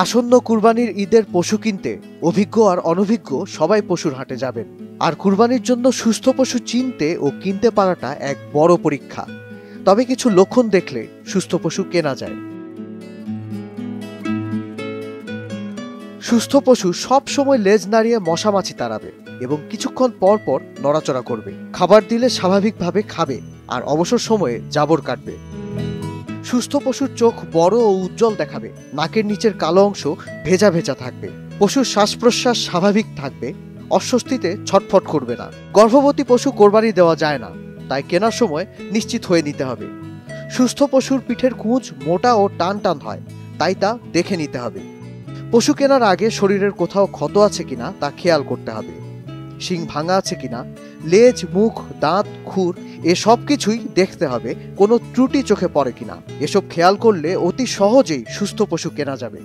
আসন্ন কুরবানির ঈদের পশু কিনতে অভিজ্ঞ আর অনভিজ্ঞ সবাই পশুর হাটে যাবেন। আর কুরবানির জন্য সুস্থ পশু চিনতে ও কিনতে পারাটা এক বড় পরীক্ষা। তবে কিছু লক্ষণ দেখলে সুস্থ পশু কেনা যায়। সুস্থ পশু সব সময় লেজ নাড়িয়ে মশামাছি তাড়াবে এবং কিছুক্ষণ পর পর নড়াচড়া করবে। খাবার দিলে স্বাভাবিকভাবে খাবে আর অবসর সময়ে জাবর কাটবে। সুস্থ পশুর চোখ বড় ও উজ্জ্বল দেখাবে, নাকের নিচের কালো অংশ ভেজা ভেজা থাকবে, পশুর শ্বাস প্রশ্বাস স্বাভাবিক থাকবে, অস্বস্তিতে ছটফট করবে না। গর্ভবতী পশু কোরবানি দেওয়া যায় না, তাই কেনার সময় নিশ্চিত হয়ে নিতে হবে। সুস্থ পশুর পিঠের কুঁচ মোটা ও টান টান হয়, তাই তা দেখে নিতে হবে। পশু কেনার আগে শরীরের কোথাও ক্ষত আছে কিনা তা খেয়াল করতে হবে। শিং ভাঙা আছে কিনা, লেজ, মুখ, দাঁত, খুর এসব কিছুই দেখতে হবে, কোনো ত্রুটি চোখে পড়ে কিনা। এসব খেয়াল করলে অতি সহজেই সুস্থ পশু কেনা যাবে।